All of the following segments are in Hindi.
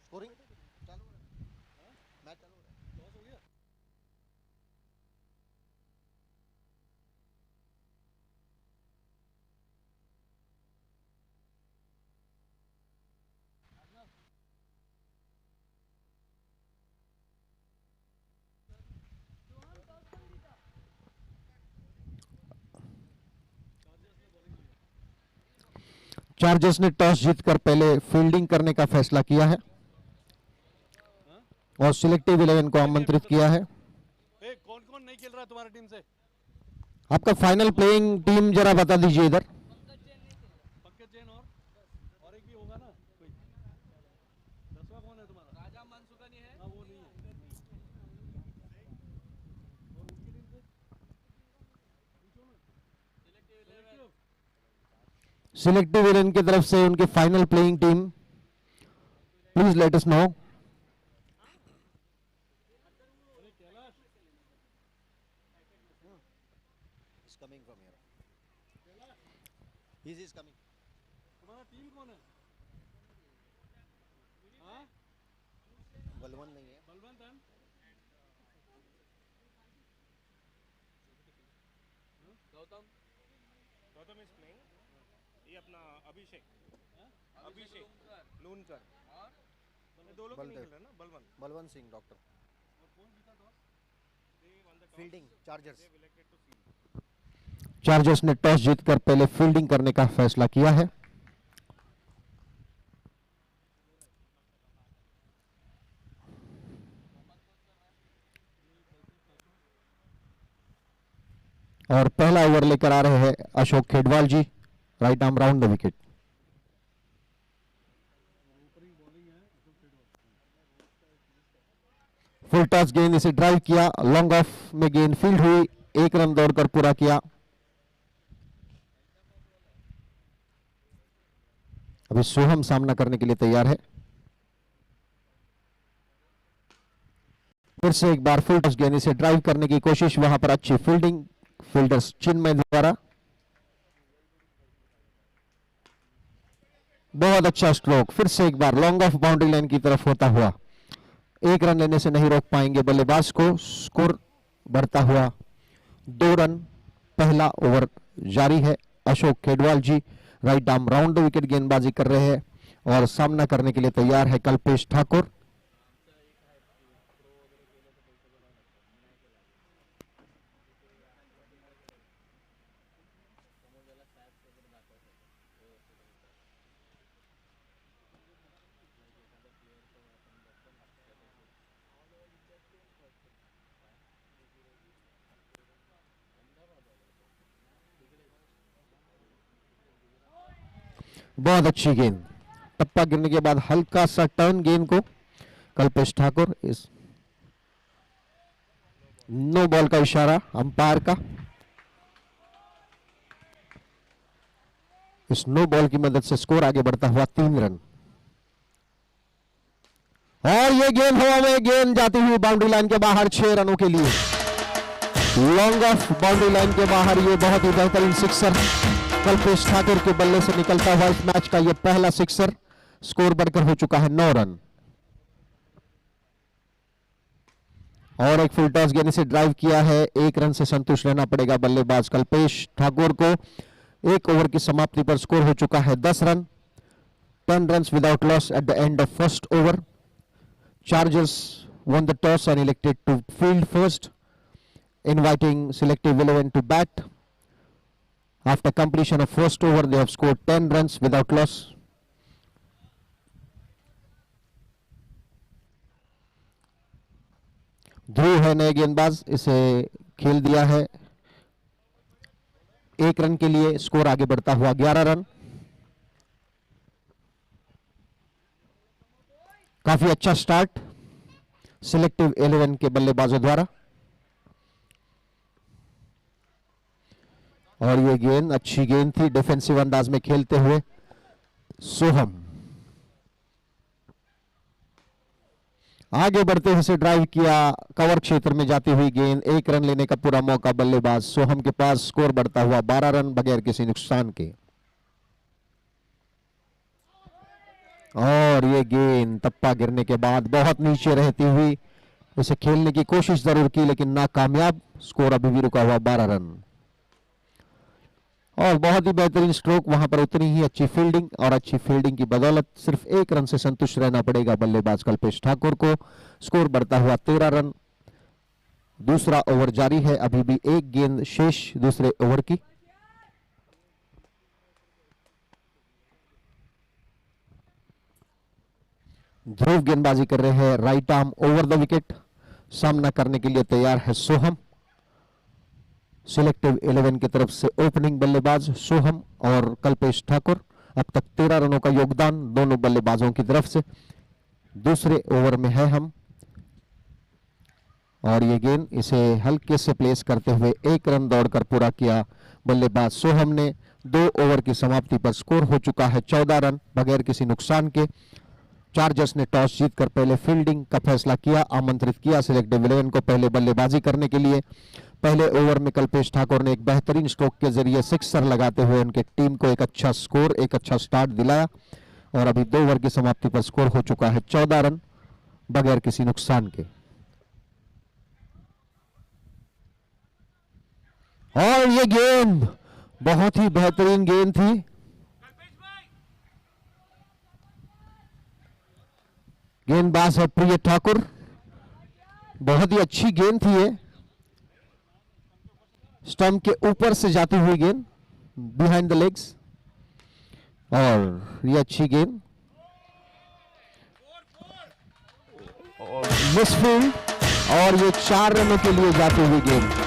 स्कोरिंग चालू हो रहा है, मैच चालू हो रहा है। टॉस हो गया। चार्जर्स ने टॉस जीतकर पहले फील्डिंग करने का फैसला किया है और सिलेक्टिव 11 को आमंत्रित किया है। कौन कौन नहीं खेल रहा है तुम्हारी टीम से? आपका फाइनल प्लेइंग टीम जरा बता दीजिए इधर। पंकज जैन और एक भी होगा ना कोई। 10वां कौन है तुम्हारा? राजा मानसुका नहीं है? हाँ वो नहीं है। और उनकी टीम से सिलेक्टिव 11 की तरफ से उनकी final playing team, please let us know. Coming from here, he is coming. तुम्हारा टीम कौन है? हाँ बलवंत नहीं है। बलवंत है। Gautam is playing. ये अपना अभिषेक लूनकर और दो लोग नहीं खेल रहे ना। Balwant Singh doctor. Fielding chargers. Chargers ने टॉस जीतकर पहले फील्डिंग करने का फैसला किया है। और पहला ओवर लेकर आ रहे हैं Ashok Khedwal ji, right arm round the wicket. Full toss गेंद इसे ड्राइव किया, लॉन्ग ऑफ में गेंद फील्ड हुई, 1 रन दौड़कर पूरा किया। अभी सोहम सामना करने के लिए तैयार है। फिर से एक बार फुल टॉस गेंद इसे ड्राइव करने की कोशिश, वहां पर अच्छी फील्डिंग फील्डर्स चिन्मय द्वारा। बहुत अच्छा स्ट्रोक, फिर से एक बार लॉन्ग ऑफ बाउंड्री लाइन की तरफ होता हुआ 1 रन लेने से नहीं रोक पाएंगे बल्लेबाज को। स्कोर बढ़ता हुआ 2 रन। पहला ओवर जारी है। Ashok Khedwal ji right arm round the wicket गेंदबाजी कर रहे हैं और सामना करने के लिए तैयार है कल्पेश ठाकुर। बहुत अच्छी गेंद, टप्पा गिरने के बाद हल्का सा टर्न गेंद को कल्पेश ठाकुर। इस नो बॉल का इशारा अंपायर का। इस नो बॉल की मदद से स्कोर आगे बढ़ता हुआ 3 रन। और ये गेंद हवा में, गेंद जाती हुई बाउंड्री लाइन के बाहर 6 रनों के लिए। लॉन्ग ऑफ बाउंड्री लाइन के बाहर ये बहुत ही बेहतरीन सिक्सर कल्पेश ठाकुर के बल्ले से निकलता हुआ इस मैच का ये पहला सिक्सर। स्कोर बढ़कर हो चुका है 9 रन। और एक फुल टॉस गेंद से ड्राइव किया है, 1 रन से संतुष्ट रहना पड़ेगा बल्लेबाज कल्पेश ठाकुर को। 1 ओवर की समाप्ति पर स्कोर हो चुका है 10 run. 10 runs without loss at the end of first over. Chargers won the toss and elected to field first, inviting selective 11 to bat. After completion of first over, they have scored 10 runs without loss. ध्रुव है नए गेंदबाज, इसे खेल दिया है 1 रन के लिए। स्कोर आगे बढ़ता हुआ 11 रन। काफी अच्छा स्टार्ट सिलेक्टिव 11 के बल्लेबाजों द्वारा। और ये गेंद अच्छी गेंद थी, डिफेंसिव अंदाज में खेलते हुए सोहम आगे बढ़ते हुए ड्राइव किया, कवर क्षेत्र में जाती हुई गेंद। 1 रन लेने का पूरा मौका बल्लेबाज सोहम के पास। स्कोर बढ़ता हुआ 12 रन बगैर किसी नुकसान के। और ये गेंद टप्पा गिरने के बाद बहुत नीचे रहती हुई इसे खेलने की कोशिश जरूर की लेकिन नाकामयाब। स्कोर अभी भी रुका हुआ 12 रन। और बहुत ही बेहतरीन स्ट्रोक, वहां पर उतनी ही अच्छी फील्डिंग और अच्छी फील्डिंग की बदौलत सिर्फ 1 रन से संतुष्ट रहना पड़ेगा बल्लेबाज कल्पेश ठाकुर को। स्कोर बढ़ता हुआ 13 रन। दूसरा ओवर जारी है, अभी भी 1 गेंद शेष दूसरे ओवर की। ध्रुव गेंदबाजी कर रहे हैं right arm over the wicket. सामना करने के लिए तैयार है सोहम। सिलेक्टिव 11 की तरफ से ओपनिंग बल्लेबाज सोहम और कल्पेश ठाकुर। अब तक 13 रनों का योगदान दोनों बल्लेबाजों की तरफ से। दूसरे ओवर में है हम और ये गेंद इसे हल्के से प्लेस करते हुए 1 रन दौड़कर पूरा किया बल्लेबाज सोहम ने। 2 ओवर की समाप्ति पर स्कोर हो चुका है 14 रन बगैर किसी नुकसान के। चार्जर्स ने टॉस जीतकर पहले फील्डिंग का फैसला किया, आमंत्रित किया सिलेक्टिव 11 को पहले बल्लेबाजी करने के लिए। पहले ओवर में कल्पेश ठाकुर ने एक बेहतरीन स्ट्रोक के जरिए सिक्सर लगाते हुए उनके टीम को एक अच्छा स्कोर, एक अच्छा स्टार्ट दिलाया। और अभी 2 ओवर की समाप्ति पर स्कोर हो चुका है 14 रन बगैर किसी नुकसान के। और ये गेंद बहुत ही बेहतरीन गेंद थी। गेंदबाज है प्रिय ठाकुर। बहुत ही अच्छी गेंद थी ये, स्टंप के ऊपर से जाती हुई गेंद बिहाइंड द लेग्स। और ये अच्छी गेंद मिसफील्ड और ये 4 रनों के लिए जाती हुई गेंद।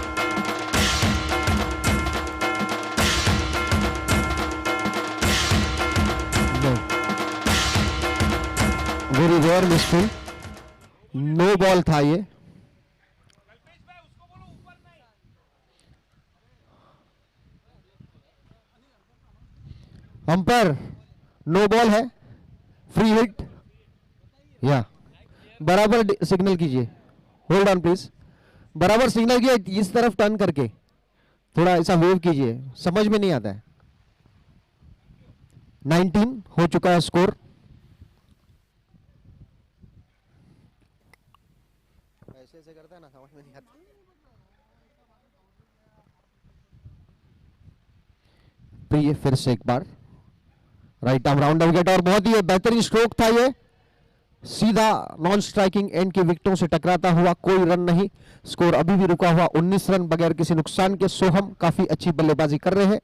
Very rare misfield, no ball था ये। अंपायर नो बॉल है, फ्री हिट या बराबर सिग्नल कीजिए। होल्ड ऑन प्लीज, बराबर सिग्नल कीजिए, इस तरफ टर्न करके थोड़ा ऐसा वेव कीजिए, समझ में नहीं आता है। 19 हो चुका है स्कोर। ऐसे ऐसे करता है ना, समझ में नहीं आता। प्रिय फिर से एक बार राइट आर्म राउंड विकेट और बहुत ही बेहतरीन स्ट्रोक था ये। सीधा नॉन स्ट्राइकिंग एंड की विकेटों से टकराता हुआ, कोई रन नहीं। स्कोर अभी भी रुका हुआ 19 रन बगैर किसी नुकसान के। सोहम काफी अच्छी बल्लेबाजी कर रहे हैं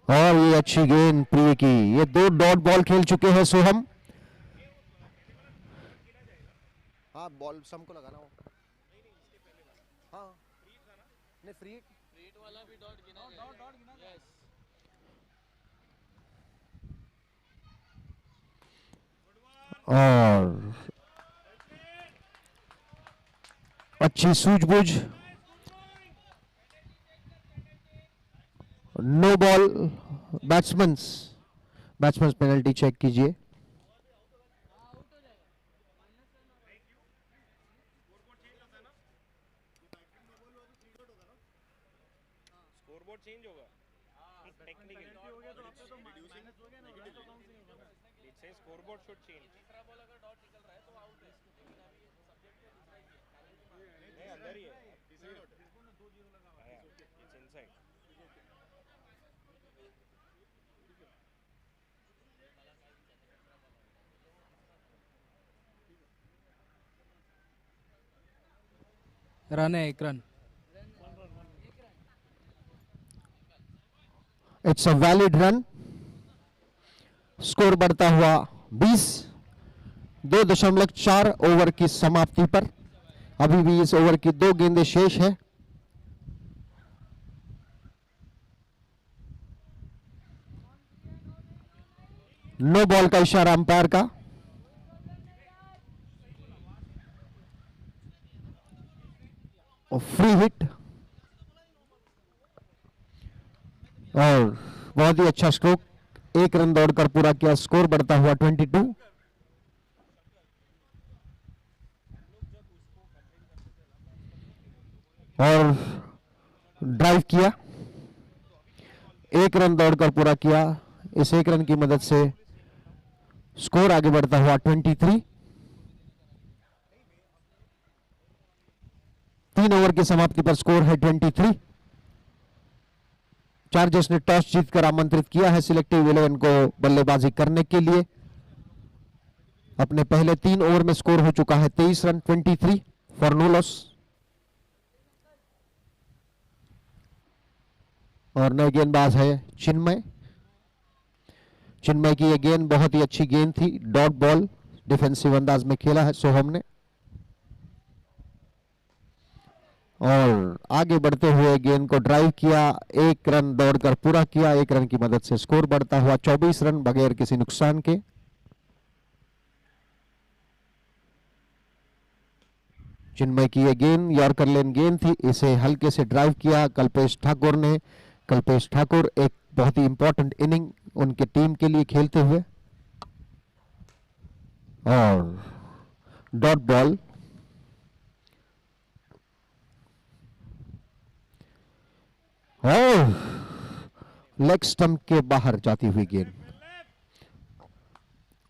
और ये अच्छी गेंद प्रिय की। ये 2 डॉट बॉल खेल चुके हैं सोहम। हाँ बॉल सम को लगाना हो। हाँ नहीं फ्री वाला भी डॉट गिना गया। यस। और अच्छी सूझबूझ, no ball. Batsman penalty check कीजिए। स्कोरबोर्ड चेंज होगा technically. It says scoreboard should change. तीसरा बॉल अगर डॉट निकल रहा है तो आउट है, लेकिन अभी ये सब्जेक्ट नहीं अंदर ही है। It's inside. रन है 1 run. It's a valid run. Score बढ़ता हुआ 20, 2.4 ओवर की समाप्ति पर। अभी भी इस ओवर की 2 गेंदें शेष है। नो बॉल का इशारा अंपायर का। और फ्री हिट और बहुत ही अच्छा स्ट्रोक, 1 रन दौड़कर पूरा किया। स्कोर बढ़ता हुआ 22। और ड्राइव किया, 1 रन दौड़कर पूरा किया। इस 1 रन की मदद से स्कोर आगे बढ़ता हुआ 23। 3 ओवर की समाप्ति पर स्कोर है 23। चार्जर्स ने टॉस जीतकर आमंत्रित किया है सिलेक्टिव 11 को बल्लेबाजी करने के लिए। अपने पहले 3 ओवर में स्कोर हो चुका है 23 रन, 23 फॉर नो लॉस। और नए गेंदबाज है चिन्मय। चिन्मय की यह गेंद बहुत ही अच्छी गेंद थी, डॉट बॉल डिफेंसिव अंदाज में खेला है सोहम ने। और आगे बढ़ते हुए गेंद को ड्राइव किया, 1 रन दौड़कर पूरा किया। 1 रन की मदद से स्कोर बढ़ता हुआ 24 रन बगैर किसी नुकसान के। चिन्मय की यह गेंद यॉर्कर लेन गेंद थी, इसे हल्के से ड्राइव किया कल्पेश ठाकुर ने। कल्पेश ठाकुर एक बहुत ही इंपॉर्टेंट इनिंग उनके टीम के लिए खेलते हुए। और डॉट बॉल और लेग स्टंप के बाहर जाती हुई गेंद,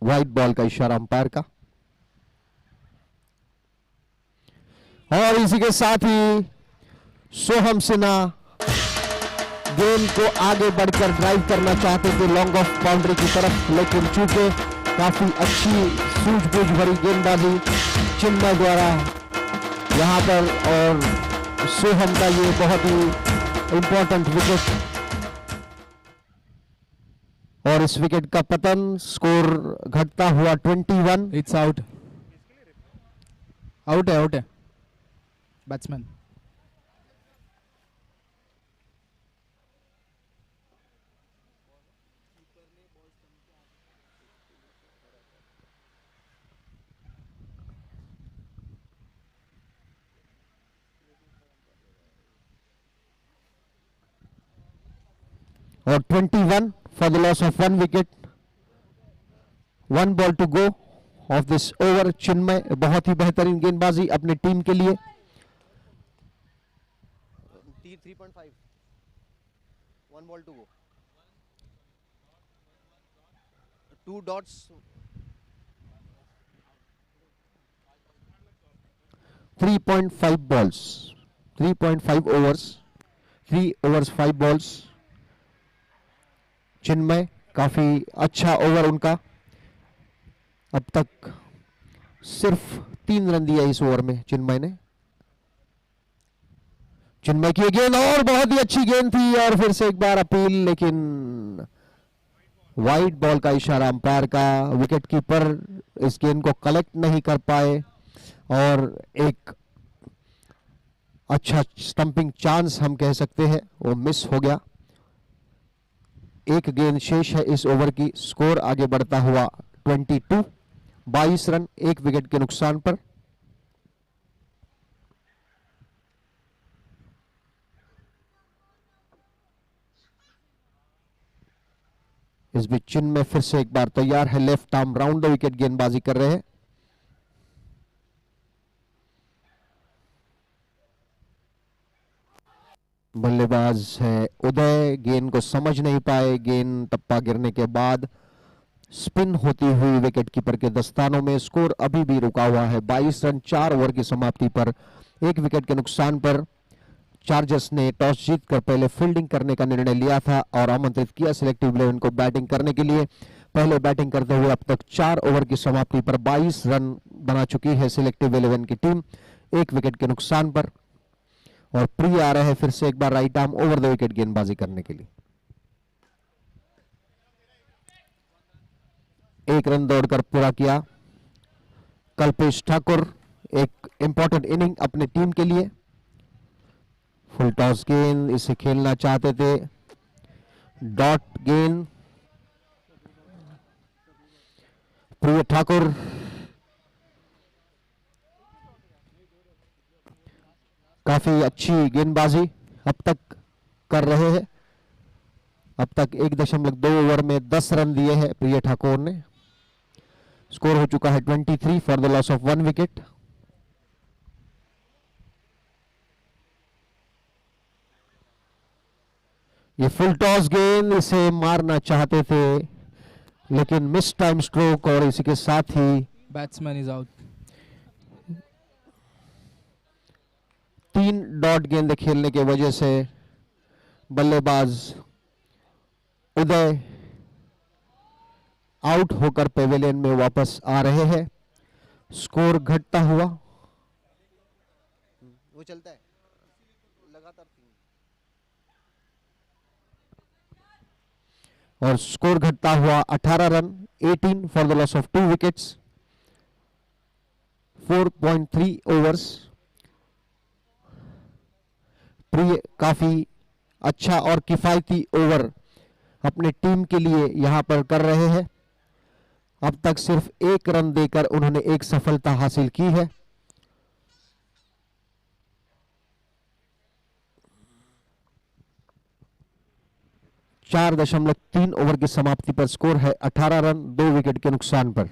वाइट बॉल का इशारा अंपायर का। और इसी के साथ ही सोहम सिन्हा गेंद को आगे बढ़कर ड्राइव करना चाहते थे लॉन्ग ऑफ बाउंड्री की तरफ, लेकिन चूंकि काफी अच्छी सूझबूझ भरी गेंदबाजी चिन्मय द्वारा यहां पर, और सोहम का ये बहुत ही इंपॉर्टेंट विकेट, और इस विकेट का पतन, स्कोर घटता हुआ 21। इट्स आउट, आउट है बैट्समैन। और 21 for the loss of 1 wicket. 1 ball to go of this over. Chinmay बहुत ही बेहतरीन गेंदबाजी अपने टीम के लिए। 3.5, 1 ball to go, 2 dots, 3.5 balls, 3.5 overs, 3 overs 5 balls। चिन्मय काफी अच्छा ओवर उनका, अब तक सिर्फ 3 रन दिया इस ओवर में चिन्मय ने। चिन्मय की गेंद और बहुत ही अच्छी गेंद थी, और फिर से एक बार अपील, लेकिन वाइट बॉल का इशारा अंपायर का। विकेट कीपर इस गेंद को कलेक्ट नहीं कर पाए, और एक अच्छा स्टंपिंग चांस हम कह सकते हैं वो मिस हो गया। 1 गेंद शेष है इस ओवर की। स्कोर आगे बढ़ता हुआ 22, 22 रन 1 विकेट के नुकसान पर। इस बीच चिन्मय फिर से एक बार तैयार है, left arm round the wicket गेंदबाजी कर रहे हैं। बल्लेबाज है उदय, गेंद को समझ नहीं पाए। गेंद टप्पा गिरने के बाद स्पिन होती हुई विकेट कीपर के दस्तानों में। स्कोर अभी भी रुका हुआ है 22 रन 4 ओवर की समाप्ति पर 1 विकेट के नुकसान पर। चार्जर्स ने टॉस जीतकर पहले फील्डिंग करने का निर्णय लिया था और आमंत्रित किया सिलेक्टिव 11 को बैटिंग करने के लिए। पहले बैटिंग करते हुए अब तक 4 ओवर की समाप्ति पर 22 रन बना चुकी है सिलेक्टिव 11 की टीम 1 विकेट के नुकसान पर। और प्रिय आ रहे हैं फिर से एक बार right arm over the wicket गेंदबाजी करने के लिए। 1 रन दौड़कर पूरा किया कल्पेश ठाकुर। एक इंपॉर्टेंट इनिंग अपने टीम के लिए। फुल टॉस गेंद, इसे खेलना चाहते थे, डॉट गेंद। प्रिय ठाकुर काफी अच्छी गेंदबाजी अब तक कर रहे हैं। अब तक 1.2 ओवर में 10 रन दिए हैं प्रिय ठाकुर ने। स्कोर हो चुका है 23 for the loss of 1 wicket. ये फुल टॉस गेंद, इसे मारना चाहते थे लेकिन मिस टाइम स्ट्रोक और इसी के साथ ही Batsman is out. 3 डॉट गेंद खेलने के वजह से बल्लेबाज उदय आउट होकर पेविलियन में वापस आ रहे हैं। स्कोर घटता हुआ वो चलता है लगातार 3। और स्कोर घटता हुआ 18 run, 18 for the loss of 2 wickets, 4.3 overs. प्रिय काफी अच्छा और किफायती ओवर अपने टीम के लिए यहां पर कर रहे हैं। अब तक सिर्फ 1 रन देकर उन्होंने एक सफलता हासिल की है। चार 4.3 ओवर की समाप्ति पर स्कोर है 18 रन, 2 विकेट के नुकसान पर।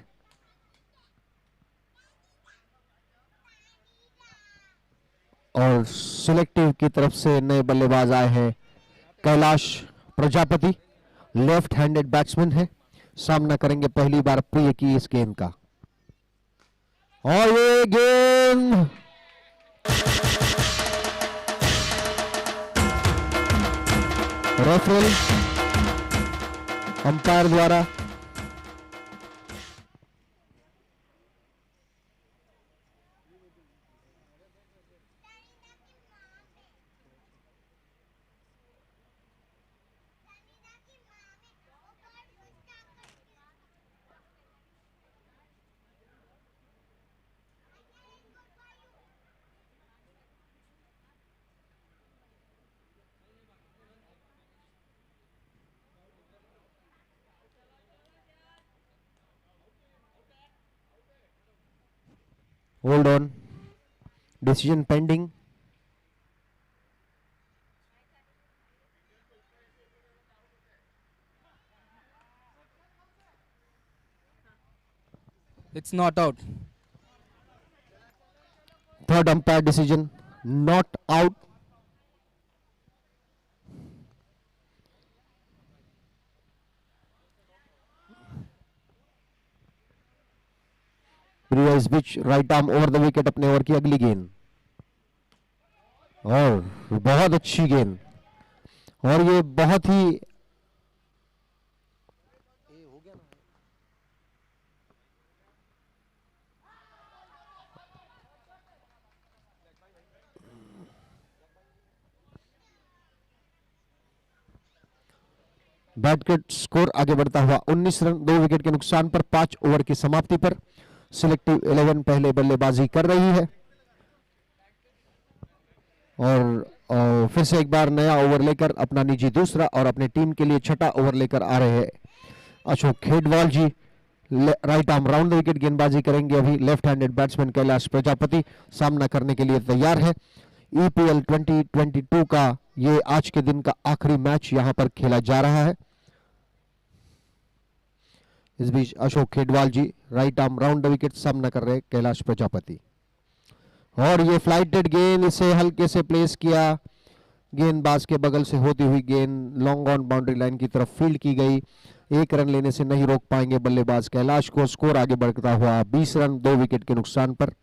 और सिलेक्टिव की तरफ से नए बल्लेबाज आए हैं Kailash Prajapati, left handed batsman है, सामना करेंगे पहली बार प्रिय की इस गेंद का। और ये गेंद रेफरल अंपायर द्वारा Hold on. Decision pending. It's not out. Third umpire decision, not out. Priya इस बीच right arm over the wicket अपने ओवर की अगली गेंद, और बहुत अच्छी गेंद, और ये बहुत ही ये हो गया ना। बैटकेट स्कोर आगे बढ़ता हुआ 19 रन, 2 विकेट के नुकसान पर 5 ओवर की समाप्ति पर। सिलेक्टिव 11 पहले बल्लेबाजी कर रही है और फिर से एक बार नया ओवर लेकर अपना निजी दूसरा और अपने टीम के लिए छठा ओवर लेकर आ रहे हैं Ashok Khedwal ji. Right arm round the wicket गेंदबाजी करेंगे अभी left handed batsman Kailash Prajapati, सामना करने के लिए तैयार है। ईपीएल 2022 का ये आज के दिन का आखिरी मैच यहां पर खेला जा रहा है। इस बीच Ashok Khedwal ji right arm round the wicket, सामना कर रहे कैलाश प्रजापति, और ये फ्लाइटेड गेंद, इसे हल्के से प्लेस किया, गेंदबाज के बगल से होती हुई गेंद लॉन्ग ऑन बाउंड्री लाइन की तरफ फील्ड की गई। 1 रन लेने से नहीं रोक पाएंगे बल्लेबाज कैलाश को। स्कोर आगे बढ़ता हुआ 20 रन, 2 विकेट के नुकसान पर।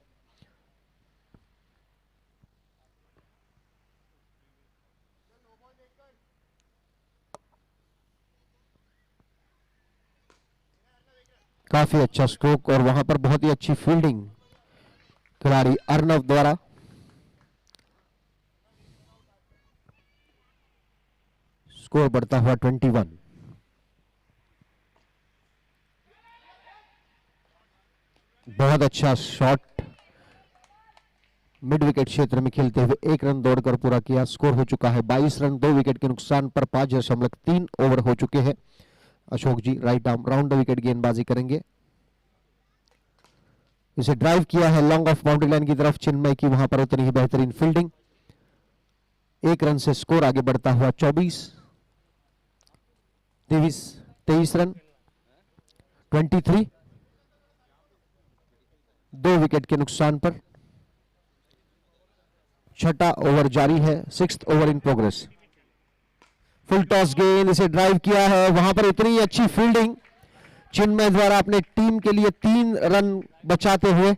काफी अच्छा स्ट्रोक और वहां पर बहुत ही अच्छी फील्डिंग खिलाड़ी अर्नव द्वारा। स्कोर बढ़ता हुआ 21। बहुत अच्छा शॉट मिड विकेट क्षेत्र में खेलते हुए 1 रन दौड़कर पूरा किया। स्कोर हो चुका है 22 रन, 2 विकेट के नुकसान पर। 5.3 ओवर हो चुके हैं। Ashok ji right arm round the wicket गेंदबाजी करेंगे। इसे ड्राइव किया है लॉन्ग ऑफ बाउंड्री लाइन की तरफ चिन्मय की, वहां पर उतनी ही बेहतरीन फील्डिंग। 1 रन से स्कोर आगे बढ़ता हुआ 23 रन, 23, 2 विकेट के नुकसान पर। छठा ओवर जारी है, 6th over in progress. Full toss गेंद, इसे ड्राइव किया है, वहां पर इतनी अच्छी फील्डिंग चिन्मय द्वारा अपने टीम के लिए 3 रन बचाते हुए।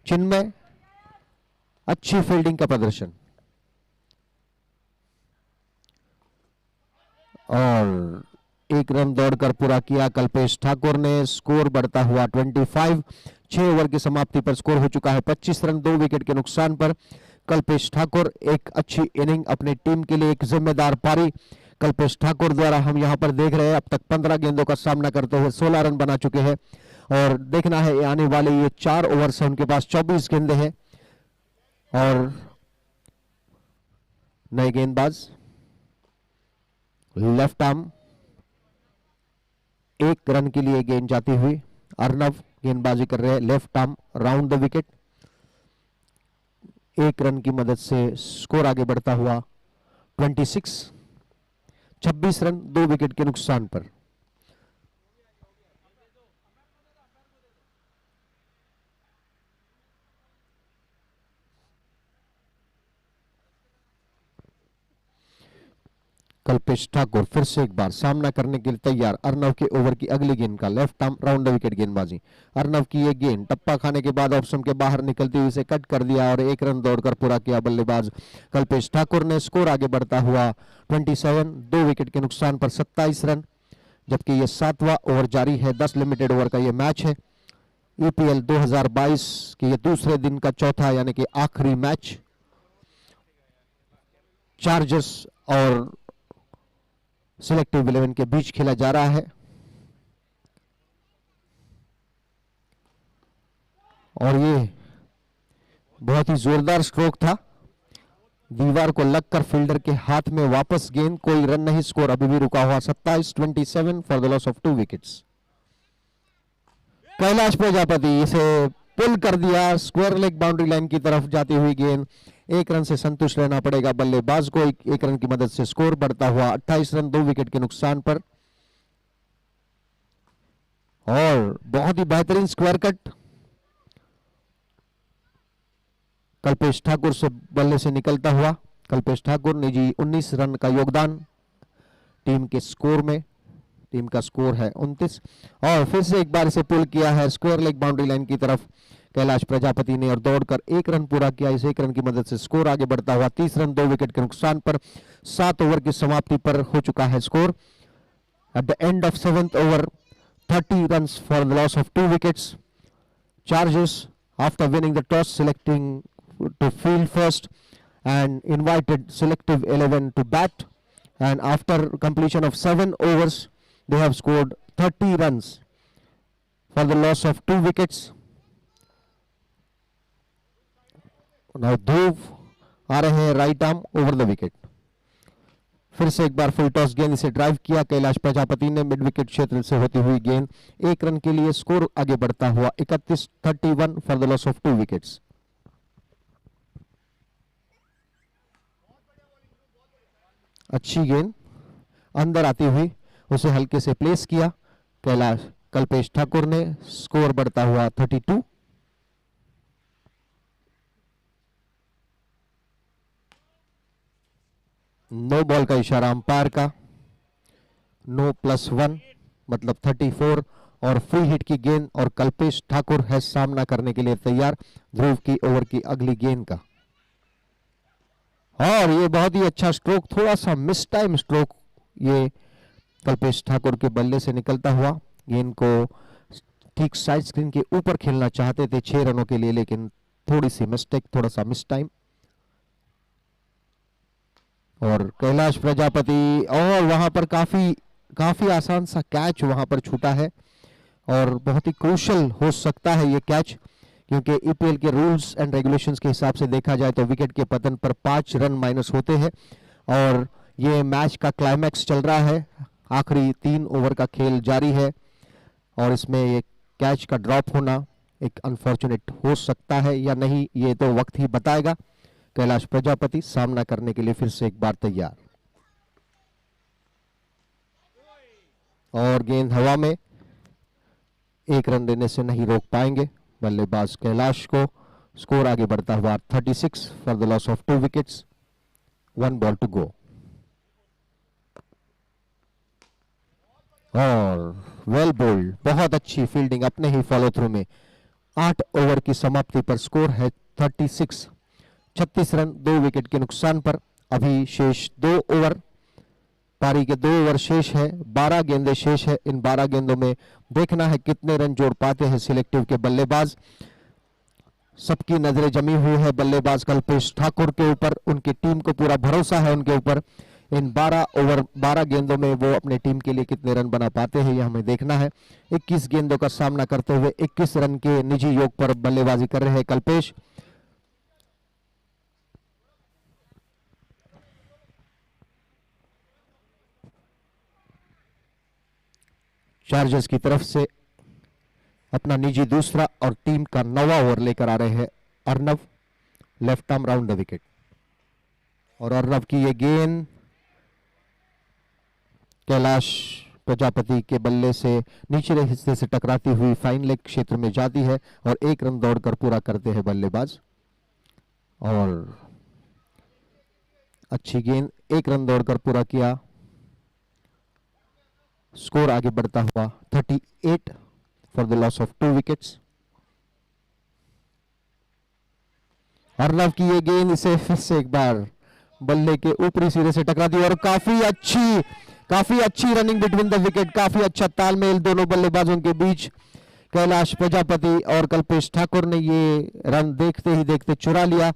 चिन्मय, अच्छी फील्डिंग का प्रदर्शन। और 1 रन दौड़कर पूरा किया कल्पेश ठाकुर ने। स्कोर बढ़ता हुआ 25। 6 ओवर की समाप्ति पर स्कोर हो चुका है 25 रन, 2 विकेट के नुकसान पर। कल्पेश ठाकुर एक अच्छी इनिंग, अपनी टीम के लिए एक जिम्मेदार पारी कल्पेश ठाकुर द्वारा हम यहां पर देख रहे हैं। अब तक 15 गेंदों का सामना करते हुए 16 रन बना चुके हैं। और देखना है आने वाले ये 4 ओवर से उनके पास 24 गेंदें हैं। और नए गेंदबाज लेफ्ट आर्म, 1 रन के लिए गेंद जाती हुई। अर्नव गेंदबाजी कर रहे हैं left arm round the wicket. 1 run की मदद से स्कोर आगे बढ़ता हुआ 26 रन, 2 विकेट के नुकसान पर। कल्पेश ठाकुर फिर से एक बार सामना करने के लिए तैयार। अर्नव के ओवर की अगली गेंद का left arm round the wicket गेंदबाजी। अर्नव की ये गेंद टप्पा खाने के बाद ऑप्शन के बाहर निकलती हुई इसे कट कर दिया और 1 रन दौड़कर पूरा किया बल्लेबाज कल्पेश ठाकुर ने। स्कोर आगे बढ़ता हुआ 27, 2 विकेट के नुकसान पर 27 रन। जबकि ये 7वां ओवर जारी है। 10 लिमिटेड ओवर का ये मैच है। ईपीएल 2022 के ये दूसरे दिन का चौथा यानी कि आखिरी मैच चार्जर्स और सिलेक्टिव 11 के बीच खेला जा रहा है। और ये बहुत ही जोरदार स्ट्रोक था, दीवार को लगकर फील्डर के हाथ में वापस गेंद, कोई रन नहीं। स्कोर अभी भी रुका हुआ 27 for the loss of 2 wickets. Kailash Prajapati इसे पुल कर दिया, स्क्वायर लेग बाउंड्री लाइन की तरफ जाती हुई गेंद। 1 रन से संतुष्ट रहना पड़ेगा बल्लेबाज को। 1 रन की मदद से स्कोर बढ़ता हुआ 28 रन, 2 विकेट के नुकसान पर। और बहुत ही बेहतरीन स्क्वायर कट कल्पेश ठाकुर से बल्ले से निकलता हुआ। कल्पेश ठाकुर ने जी 19 रन का योगदान टीम के स्कोर में। टीम का स्कोर है 29। और फिर से एक बार इसे पुल किया है स्क्वायर लेग बाउंड्री लाइन की तरफ कैलाश प्रजापति ने और दौड़कर 1 रन पूरा किया। इस 1 रन की मदद से स्कोर आगे बढ़ता हुआ 30 रन, 2 विकेट के नुकसान पर। 7 ओवर की समाप्ति पर हो चुका है score. Eight the end of 7th over 30 runs for the loss of 2 wickets. Chargers after winning the toss selecting to field first and invited selective 11 to bat, and after completion of 7 overs they have scored 30 runs for the loss of 2 wickets. Now Dhruv आ रहे हैं right arm over the wicket. फिर से एक बार फुल टॉस गेंद इसे ड्राइव किया कैलाश प्रजापति ने मिड विकेट क्षेत्र से होती हुई गेंद। 1 रन के लिए स्कोर आगे बढ़ता हुआ 31 for the loss of 2 wickets. अच्छी गेंद अंदर आती हुई उसे हल्के से प्लेस किया कैलाश कल्पेश ठाकुर ने। स्कोर बढ़ता हुआ 32। नो बॉल का इशारा अंपायर का। नो +1 मतलब 34 और फ्री हिट की गेंद और कल्पेश ठाकुर है सामना करने के लिए तैयार ध्रुव की ओवर की अगली गेंद का। और ये बहुत ही अच्छा स्ट्रोक, थोड़ा सा मिस टाइम स्ट्रोक ये कल्पेश ठाकुर के बल्ले से निकलता हुआ। गेंद को ठीक साइड स्क्रीन के ऊपर खेलना चाहते थे 6 रनों के लिए, लेकिन थोड़ी सी मिस्टेक, थोड़ा सा मिस टाइम। और कैलाश प्रजापति और वहां पर काफी आसान सा कैच वहां पर छूटा है और बहुत ही क्रूशल हो सकता है ये कैच, क्योंकि ईपीएल के रूल्स एंड रेगुलेशंस के हिसाब से देखा जाए तो विकेट के पतन पर 5 रन माइनस होते हैं। और ये मैच का क्लाइमैक्स चल रहा है, आखिरी 3 ओवर का खेल जारी है और इसमें ये कैच का ड्रॉप होना एक अनफॉर्चुनेट हो सकता है या नहीं, ये तो वक्त ही बताएगा। कैलाश प्रजापति सामना करने के लिए फिर से एक बार तैयार और गेंद हवा में, 1 रन देने से नहीं रोक पाएंगे बल्लेबाज कैलाश को। स्कोर आगे बढ़ता हुआ 36 for the loss of 2 wickets, 1 ball to go. और वेल बोल्ड, बहुत अच्छी फील्डिंग अपने ही फॉलो थ्रू में। 8 ओवर की समाप्ति पर स्कोर है 36, 36 रन 2 विकेट के नुकसान पर। अभी शेष 2 ओवर, पारी के 2 ओवर शेष है, 12 गेंदें शेष है। इन 12 गेंदों में देखना है कितने रन जोड़ पाते हैं सिलेक्टिव के बल्लेबाज। सबकी नजरें जमी हुई है बल्लेबाज कल्पेश ठाकुर के ऊपर, उनकी टीम को पूरा भरोसा है उनके ऊपर। इन 12 ओवर 12 गेंदों में वो अपने टीम के लिए कितने रन बना पाते हैं, यह हमें देखना है। 21 गेंदों का सामना करते हुए 21 रन के निजी योग पर बल्लेबाजी कर रहे हैं कल्पेश। चार्जर्स की तरफ से अपना निजी दूसरा और टीम का 9वां ओवर लेकर आ रहे हैं Arnav, left arm round the wicket. और अर्नव की ये गेंद कैलाश प्रजापति के बल्ले से निचले हिस्से से टकराती हुई फाइन लेग क्षेत्र में जाती है और 1 रन दौड़कर पूरा करते हैं बल्लेबाज। और अच्छी गेंद, 1 रन दौड़कर पूरा किया। स्कोर आगे बढ़ता हुआ 38 for the loss of 2 wickets. Arnav की ये गेंद इसे फिर से एक बार बल्ले के ऊपरी सिरे से टकरा दी और काफी अच्छी रनिंग बिटवीन द विकेट, काफी अच्छा तालमेल दोनों बल्लेबाजों के बीच। कैलाश प्रजापति और कल्पेश ठाकुर ने ये रन देखते ही देखते चुरा लिया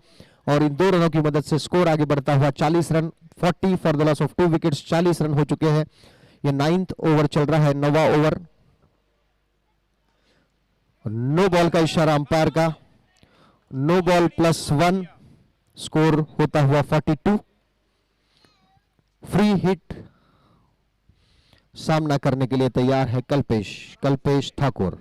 और इन 2 रनों की मदद से स्कोर आगे बढ़ता हुआ 40 run, 40 for the loss of 2 wickets. 40 run हो चुके हैं। ये 9th ओवर चल रहा है, 9वां ओवर। नो बॉल का इशारा अंपायर का, नो बॉल +1, स्कोर होता हुआ 42। फ्री हिट सामना करने के लिए तैयार है कल्पेश ठाकुर।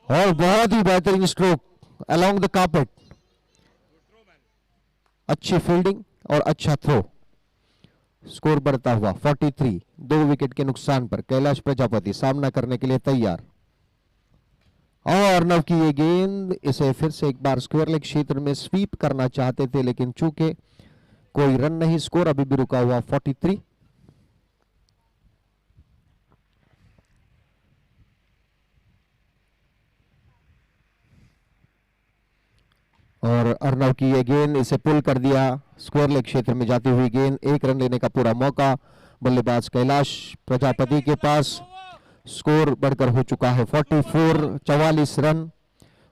और बहुत ही बेहतरीन स्ट्रोक अलोंग द कार्पेट, अच्छी फील्डिंग और अच्छा थ्रो। स्कोर बढ़ता हुआ 43, 2 विकेट के नुकसान पर कैलाश प्रजापति सामना करने के लिए तैयार। और अर्नव की ये गेंद, इसे फिर से एक बार स्क्वायर लेग क्षेत्र में स्वीप करना चाहते थे लेकिन चूंकि कोई रन नहीं, स्कोर अभी भी रुका हुआ 43। और अर्नव की ये गेंद, इसे पुल कर दिया स्क्वायर लेग क्षेत्र में जाती हुई गेंद। 1 रन लेने का पूरा मौका बल्लेबाज कैलाश प्रजापति के पास। स्कोर बढ़कर हो चुका है 44, 44 रन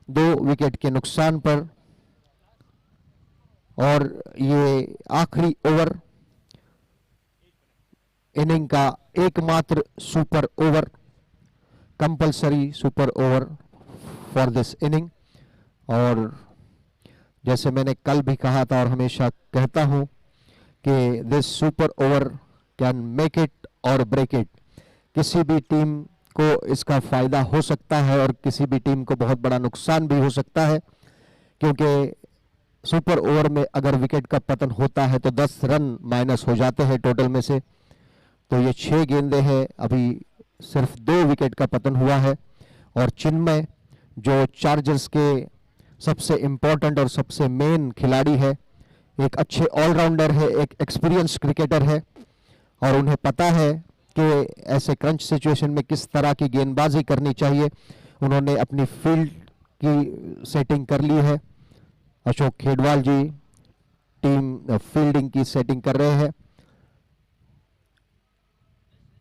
2 विकेट के नुकसान पर। और ये आखिरी ओवर, इनिंग का एकमात्र super over, compulsory super over for this inning. और जैसे मैंने कल भी कहा था और हमेशा कहता हूं कि this super over can make it और ब्रेक इट। किसी भी टीम को इसका फायदा हो सकता है और किसी भी टीम को बहुत बड़ा नुकसान भी हो सकता है, क्योंकि सुपर ओवर में अगर विकेट का पतन होता है तो 10 रन माइनस हो जाते हैं टोटल में से। तो ये 6 गेंदें हैं, अभी सिर्फ 2 विकेट का पतन हुआ है। और चिन्मय जो चार्जर्स के सबसे इंपॉर्टेंट और सबसे मेन खिलाड़ी है, एक अच्छे ऑलराउंडर है, एक एक्सपीरियंस क्रिकेटर है और उन्हें पता है कि ऐसे क्रंच सिचुएशन में किस तरह की गेंदबाजी करनी चाहिए। उन्होंने अपनी फील्ड की सेटिंग कर ली है। अशोक खेडवाल जी टीम फील्डिंग की सेटिंग कर रहे हैं।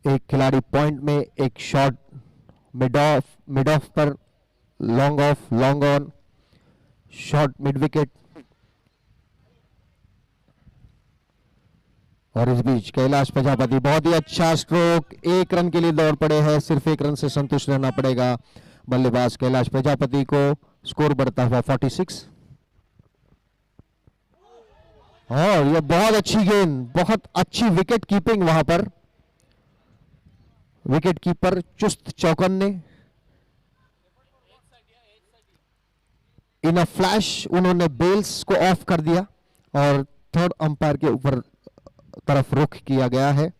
एक खिलाड़ी पॉइंट में, एक शॉट मिड ऑफ पर, long off, long on, shot mid wicket. और इस बीच कैलाश प्रजापति, बहुत ही अच्छा स्ट्रोक, 1 रन के लिए दौड़ पड़े हैं। सिर्फ 1 रन से संतुष्ट रहना पड़ेगा बल्लेबाज कैलाश प्रजापति को। स्कोर बढ़ता हुआ 46। और ये बहुत अच्छी गेंद, बहुत अच्छी विकेट कीपिंग वहां पर। विकेट कीपर चुस्त चौकन्ने, इन अ फ्लैश उन्होंने बेल्स को ऑफ कर दिया और थर्ड अंपायर के ऊपर तरफ रुख किया गया है।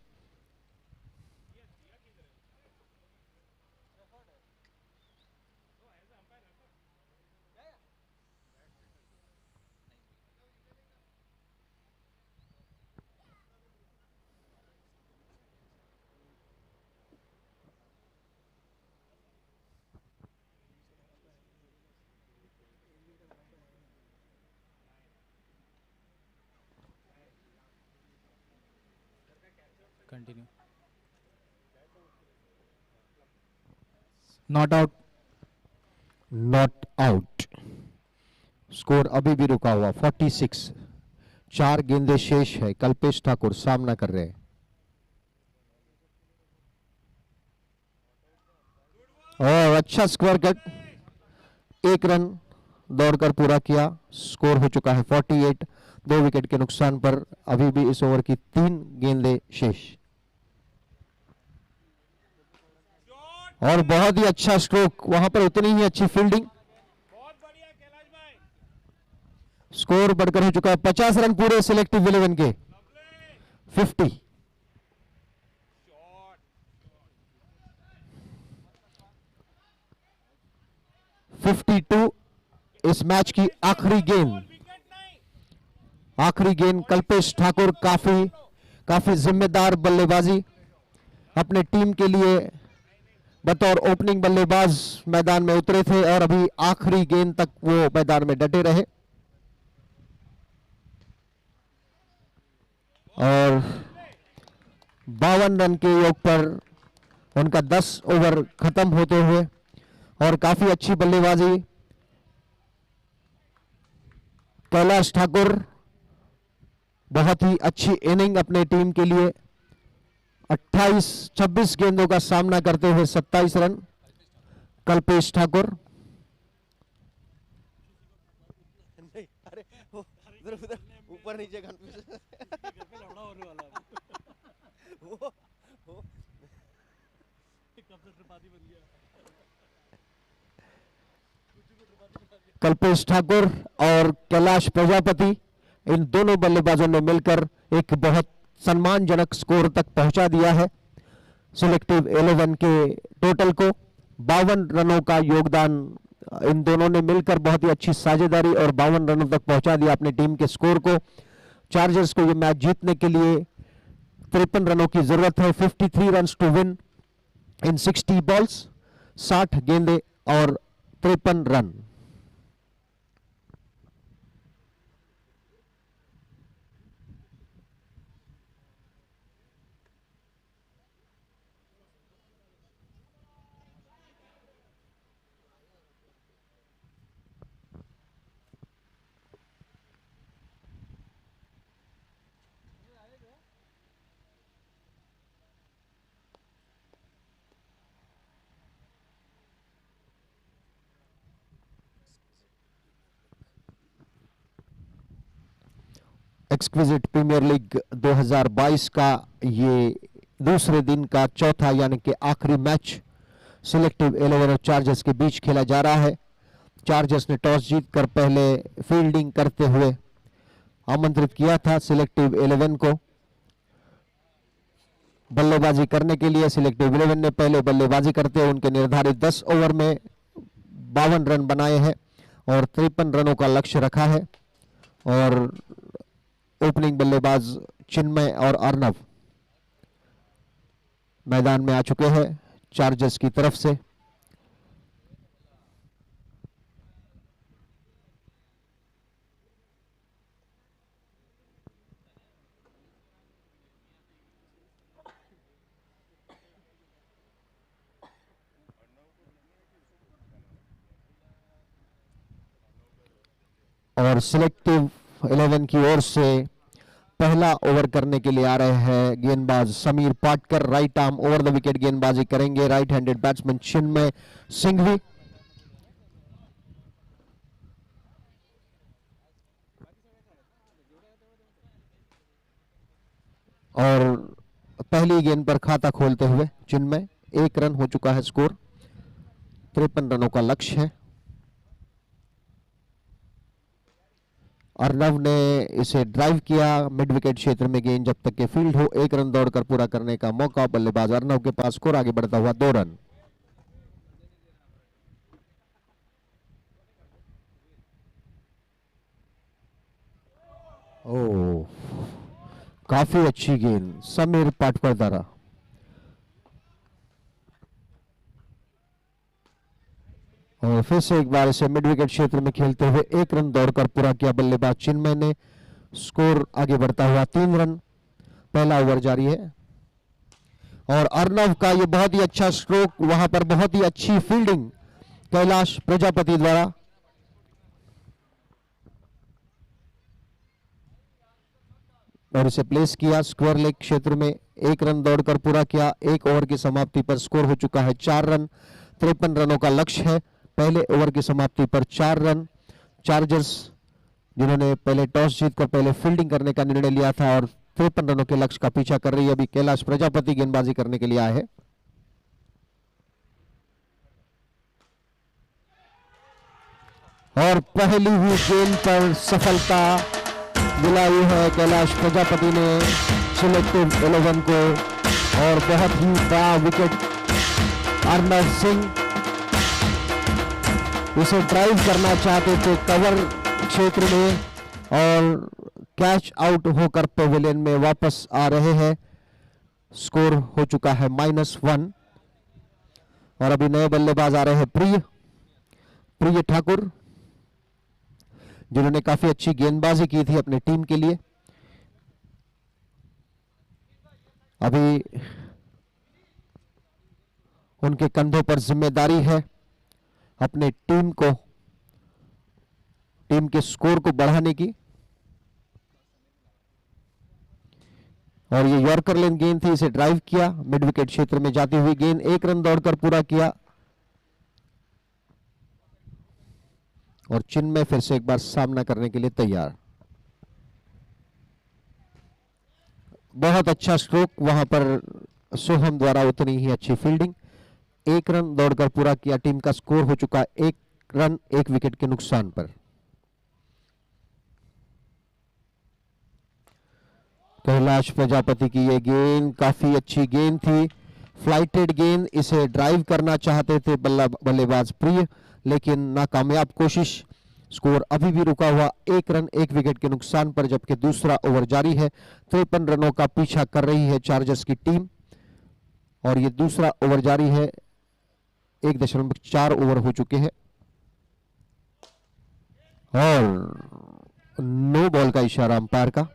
Continue. Not out. Not out. Score अभी भी रुका हुआ 46। 4 गेंदें शेष है। कल्पेश ठाकुर सामना कर रहे हैं। और अच्छा स्क्वायर कट, 1 रन दौड़कर पूरा किया। स्कोर हो चुका है 48। 2 विकेट के नुकसान पर अभी भी इस ओवर की 3 गेंदें शेष। और बहुत ही अच्छा स्ट्रोक, वहां पर उतनी ही अच्छी फील्डिंग। स्कोर बढ़कर हो चुका है 50 रन पूरे सिलेक्टिव 11 के। 50। 52 इस मैच की आखिरी गेंद। आखिरी गेंद कल्पेश ठाकुर काफी जिम्मेदार बल्लेबाजी अपने टीम के लिए बतौर ओपनिंग बल्लेबाज मैदान में उतरे थे और अभी आखिरी गेंद तक वो मैदान में डटे रहे। और 52 रन के योग पर उनका 10 ओवर खत्म होते हुए और काफी अच्छी बल्लेबाजी कैलाश ठाकुर, बहुत ही अच्छी इनिंग अपने टीम के लिए। 26 गेंदों का सामना करते हुए 27 रन कल्पेश ठाकुर। नहीं, अरे वो उधर उधर ऊपर नीचे कंफ्यूजन। कल्पेश ठाकुर और कैलाश प्रजापति, इन दोनों बल्लेबाजों ने मिलकर एक बहुत सम्मानजनक स्कोर तक पहुंचा दिया है सिलेक्टिव 11 के टोटल को। 52 रनों का योगदान इन दोनों ने मिलकर बहुत ही अच्छी साझेदारी और 52 रनों तक पहुंचा दिया अपनी टीम के स्कोर को। चार्जर्स को यह मैच जीतने के लिए 53 रनों की जरूरत है। 53 runs to win in 60 balls, 60 गेंदें और 53 रन। एक्सक्विजिट प्रीमियर लीग 2022 का ये दूसरे दिन का चौथा यानी कि आखिरी मैच सिलेक्टिव 11 और चार्जर्स के बीच खेला जा रहा है। चार्जर्स ने टॉस जीतकर पहले फील्डिंग करते हुए आमंत्रित किया था सिलेक्टिव 11 को बल्लेबाजी करने के लिए। सिलेक्टिव 11 ने पहले बल्लेबाजी करते हुए उनके निर्धारित 10 ओवर में 52 रन बनाए हैं और 53 रनों का लक्ष्य रखा है। और ओपनिंग बल्लेबाज चिन्मय और अर्नव मैदान में आ चुके हैं चार्जर्स की तरफ से। और सिलेक्टिव 11 की ओर से पहला ओवर करने के लिए आ रहे हैं गेंदबाज Sameer Patkar. Right arm over the wicket गेंदबाजी करेंगे राइट हैंडेड बैट्समैन चिन्मय सिंघवी। और पहली गेंद पर खाता खोलते हुए चिन्मय। 1 रन हो चुका है स्कोर, 53 रनों का लक्ष्य है। अर्नव ने इसे ड्राइव किया मिड विकेट क्षेत्र में गेंद जब तक के फील्ड हो। 1 रन दौड़कर पूरा करने का मौका बल्लेबाज अर्नव के पास। स्कोर आगे बढ़ता हुआ 2 रन। ओह, काफी अच्छी गेंद समीर पाटकर द्वारा। और फिर से एक बार इसे मिड विकेट क्षेत्र में खेलते हुए 1 रन दौड़कर पूरा किया बल्लेबाज चिन्मय ने। स्कोर आगे बढ़ता हुआ 3 रन। पहला ओवर जारी है। और अर्नव का ये बहुत ही अच्छा स्ट्रोक, वहां पर बहुत ही अच्छी फील्डिंग कैलाश प्रजापति द्वारा। और इसे प्लेस किया स्क्वायर लेग क्षेत्र में, 1 रन दौड़कर पूरा किया। 1 ओवर की समाप्ति पर स्कोर हो चुका है 4 रन। 53 रनों का लक्ष्य है। पहले ओवर की समाप्ति पर 4 रन। चार्जर्स जिन्होंने पहले टॉस जीतकर पहले फील्डिंग करने का निर्णय लिया था और 53 रनों के लक्ष्य का पीछा कर रही है। अभी कैलाश प्रजापति गेंदबाजी करने के लिए आए हैं। और पहली ही गेंद पर सफलता दिलाई है कैलाश प्रजापति ने सिलेक्टिव 11 को। और बहुत ही बड़ा विकेट अर्नव सिंह उसे ड्राइव करना चाहते थे कवर क्षेत्र में और कैच आउट होकर पेविलियन में वापस आ रहे हैं। स्कोर हो चुका है -1। और अभी नए बल्लेबाज आ रहे हैं प्रिय ठाकुर, जिन्होंने काफी अच्छी गेंदबाजी की थी अपनी टीम के लिए। अभी उनके कंधों पर जिम्मेदारी है अपने टीम के स्कोर को बढ़ाने की। और ये यॉर्कर लेन गेंद थी, इसे ड्राइव किया मिड विकेट क्षेत्र में जाती हुई गेंद। 1 रन दौड़कर पूरा किया। और चिन्मय फिर से एक बार सामना करने के लिए तैयार। बहुत अच्छा स्ट्रोक, वहां पर सोहम द्वारा उतनी ही अच्छी फील्डिंग। 1 रन दौड़कर पूरा किया। टीम का स्कोर हो चुका 1 रन 1 विकेट के नुकसान पर। कैलाश प्रजापति की ये गेंद काफी अच्छी गेंद थी, फ्लाइटेड गेंद। इसे ड्राइव करना चाहते थे बल्लेबाज प्रिय, लेकिन नाकामयाब कोशिश। स्कोर अभी भी रुका हुआ 1 रन 1 विकेट के नुकसान पर, जबकि दूसरा ओवर जारी है। 53 रनों का पीछा कर रही है चार्जर्स की टीम और ये दूसरा ओवर जारी है। 1.4 ओवर हो चुके हैं और नो बॉल का इशारा अंपायर का।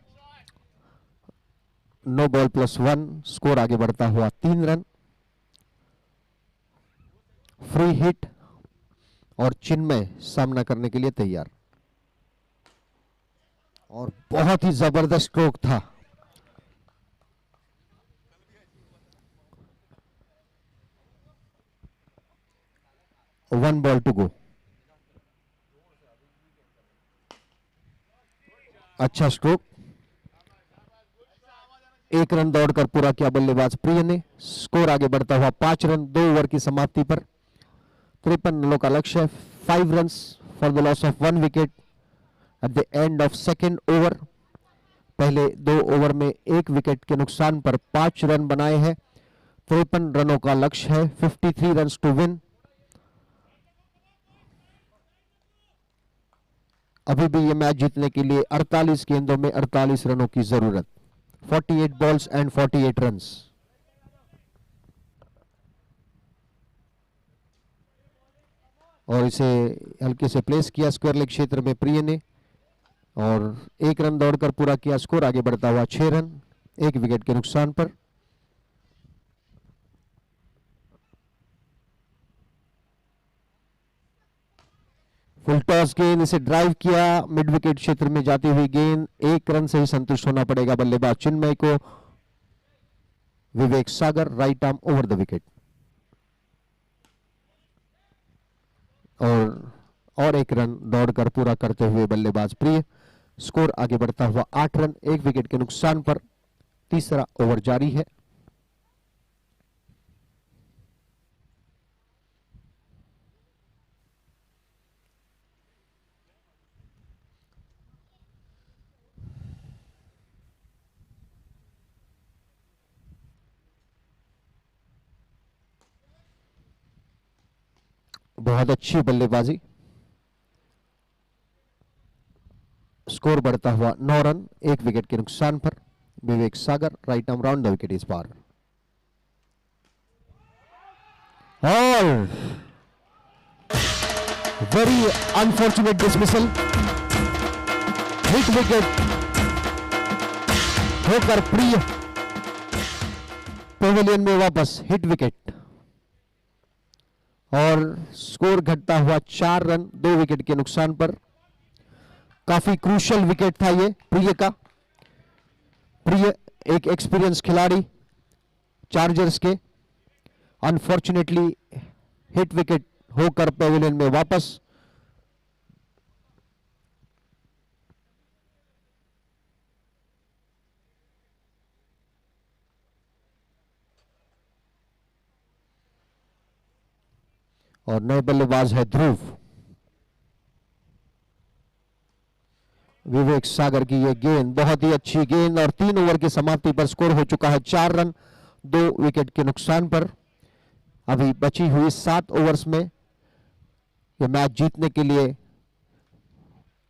No ball +1। स्कोर आगे बढ़ता हुआ 3 रन। फ्री हिट और चिन्मय सामना करने के लिए तैयार। और बहुत ही जबरदस्त स्ट्रोक था। One ball to go. अच्छा स्ट्रोक। 1 रन दौड़कर पूरा किया बल्लेबाज प्रिय ने। स्कोर आगे बढ़ता हुआ 5 रन 2 ओवर की समाप्ति पर। 53 रनों का लक्ष्य है। 5 run for the loss of 1 wicket eight the end of second over. पहले 2 ओवर में 1 विकेट के नुकसान पर 5 रन बनाए हैं। 53 रनों का लक्ष्य है। 53 रन टू विन। अभी भी ये मैच जीतने के लिए 48 गेंदों में 48 रनों की जरूरत। 48 बॉल्स एंड 48 रन्स। और इसे हल्के से प्लेस किया स्क्वायर लेग क्षेत्र में प्रिय ने और 1 रन दौड़कर पूरा किया। स्कोर आगे बढ़ता हुआ 6 रन 1 विकेट के नुकसान पर। फुल टॉस गेंद, इसे ड्राइव किया मिड विकेट क्षेत्र में जाती हुई गेंद। 1 रन से ही संतुष्ट होना पड़ेगा बल्लेबाज चिन्मय को। Vivek Sagar right arm over the wicket. और 1 रन दौड़कर पूरा करते हुए बल्लेबाज प्रिय। स्कोर आगे बढ़ता हुआ 8 रन 1 विकेट के नुकसान पर। तीसरा ओवर जारी है। बहुत अच्छी बल्लेबाजी। स्कोर बढ़ता हुआ 9 रन 1 विकेट के नुकसान पर। Vivek Sagar right arm round the wicket इस बार। और very unfortunate dismissal. Hit wicket होकर प्रिय पेविलियन में वापस हिट विकेट और स्कोर घटता हुआ 4 रन 2 विकेट के नुकसान पर। काफी क्रूशल विकेट था ये प्रिय का। प्रिय एक एक्सपीरियंस खिलाड़ी चार्जर्स के, अनफॉर्चुनेटली हिट विकेट होकर पेविलियन में वापस। और नए बल्लेबाज है ध्रुव। विवेक सागर की यह गेंद बहुत ही अच्छी गेंद और 3 ओवर की समाप्ति पर स्कोर हो चुका है 4 रन 2 विकेट के नुकसान पर। अभी बची हुई 7 ओवर्स में यह मैच जीतने के लिए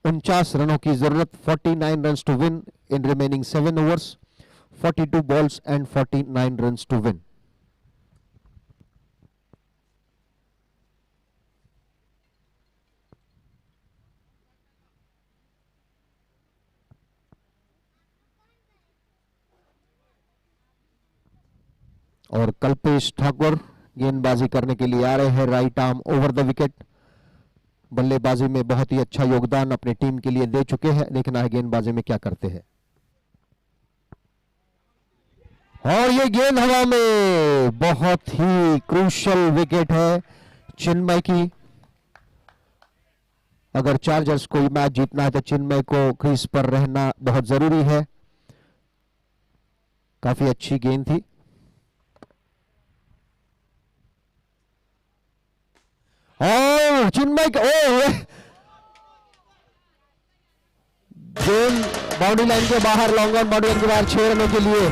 49 रनों की जरूरत। 49 runs to win in remaining 7 overs, 42 balls and 49 runs to win. और कल्पेश ठाकुर गेंदबाजी करने के लिए आ रहे हैं, right arm over the wicket. बल्लेबाजी में बहुत ही अच्छा योगदान अपनी टीम के लिए दे चुके हैं, देखना है गेंदबाजी में क्या करते हैं। और ये गेंद हवा में, बहुत ही क्रूशल विकेट है चिन्मय की। अगर चार्जर्स को मैच जीतना है तो चिन्मय को क्रीज पर रहना बहुत जरूरी है। काफी अच्छी गेंद थी। और चिन्मय का गेंद बाउंड्री लाइन के बाहर, लॉन्ग ऑन बाउंड्री लाइन के बाहर 6 रनों के लिए।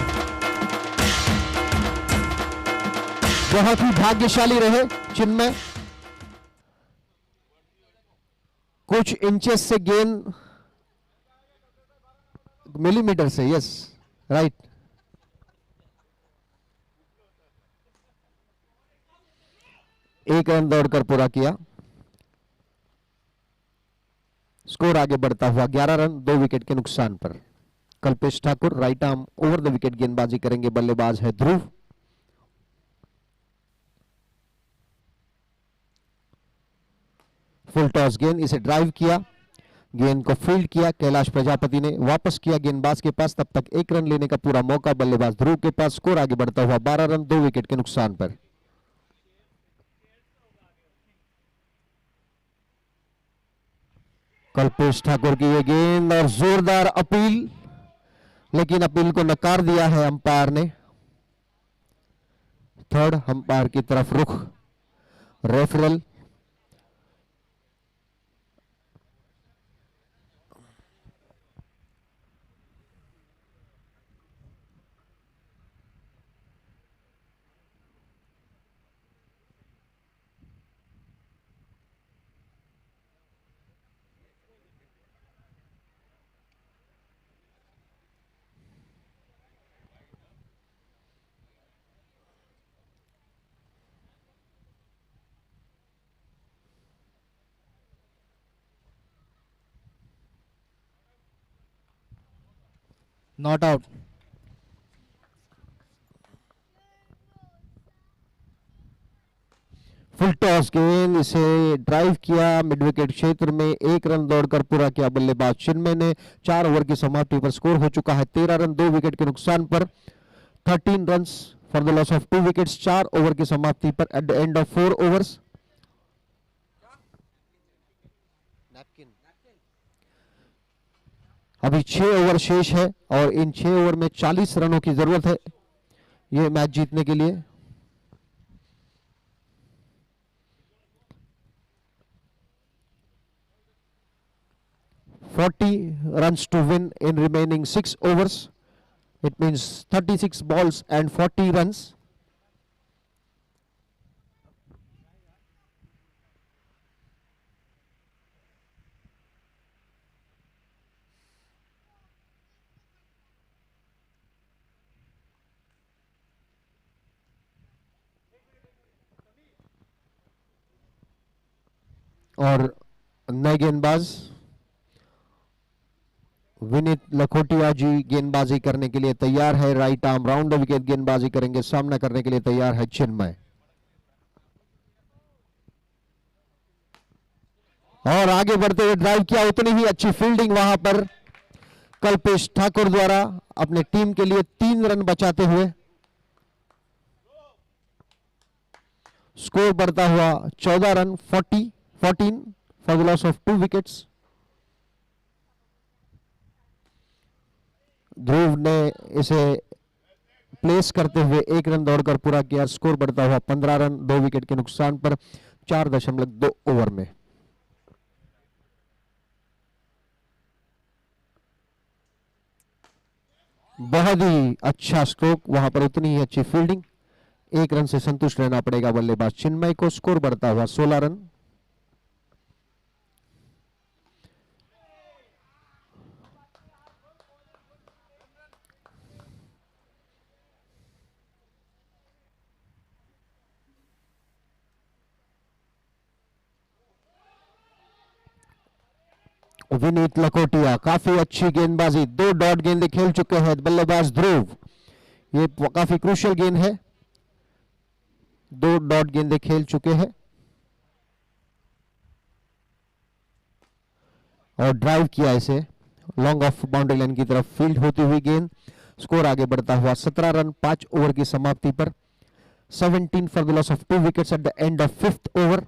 बहुत ही भाग्यशाली रहे चिन्मय। कुछ इंचेस से गेंद, मिलीमीटर से, यस राइट। एक रन दौड़कर पूरा किया। स्कोर आगे बढ़ता हुआ 11 रन 2 विकेट के नुकसान पर। Kalpesh Thakur right arm over the wicket गेंदबाजी करेंगे, बल्लेबाज है ध्रुव। फुल टॉस गेंद, इसे ड्राइव किया, गेंद को फील्ड किया कैलाश प्रजापति ने, वापस किया गेंदबाज के पास। तब तक 1 रन लेने का पूरा मौका बल्लेबाज ध्रुव के पास। स्कोर आगे बढ़ता हुआ 12 रन 2 विकेट के नुकसान पर। कल्पेश ठाकुर की यह गेंद और जोरदार अपील, लेकिन अपील को नकार दिया है अंपायर ने। थर्ड अंपायर की तरफ रुख, referral. Not out. Full toss गेंद, इसे ड्राइव किया मिड विकेट क्षेत्र में। 1 रन दौड़कर पूरा किया बल्लेबाज चिन्मय ने। 4 ओवर की समाप्ति पर स्कोर हो चुका है 13 रन 2 विकेट के नुकसान पर। 13 run for the loss of 2 wickets. 4 over की समाप्ति पर at the end of 4 overs. अभी 6 ओवर शेष है और इन 6 ओवर में 40 रनों की जरूरत है यह मैच जीतने के लिए। runs to win in remaining 6 overs. It means 36 balls and 40 runs. और नए गेंदबाज विनीत लखोटिया जी गेंदबाजी करने के लिए तैयार है, right arm round the wicket गेंदबाजी करेंगे, सामना करने के लिए तैयार है चिन्मय। और आगे बढ़ते हुए ड्राइव किया, उतनी ही अच्छी फील्डिंग वहां पर कल्पेश ठाकुर द्वारा अपने टीम के लिए 3 रन बचाते हुए। स्कोर बढ़ता हुआ 14 run 14 for the loss of 2 wickets. Dhruv ने इसे प्लेस करते हुए 1 रन दौड़कर पूरा किया। स्कोर बढ़ता हुआ 15 रन 2 विकेट के नुकसान पर 4.2 ओवर में। बहुत ही अच्छा स्ट्रोक, वहां पर उतनी ही अच्छी फील्डिंग। 1 रन से संतुष्ट रहना पड़ेगा बल्लेबाज चिन्मय को। स्कोर बढ़ता हुआ 16 रन। विनीत लखोटिया काफी अच्छी गेंदबाजी, 2 डॉट गेंदें खेल चुके हैं बल्लेबाज ध्रुव। ये काफी क्रूशियल गेंद है, 2 डॉट गेंदें खेल चुके हैं और ड्राइव किया इसे लॉन्ग ऑफ बाउंड्री लाइन की तरफ फील्ड होती हुई गेंद। स्कोर आगे बढ़ता हुआ 17 रन 5 ओवर की समाप्ति पर। 17 for the loss of 2 wickets eight the end of 5th over.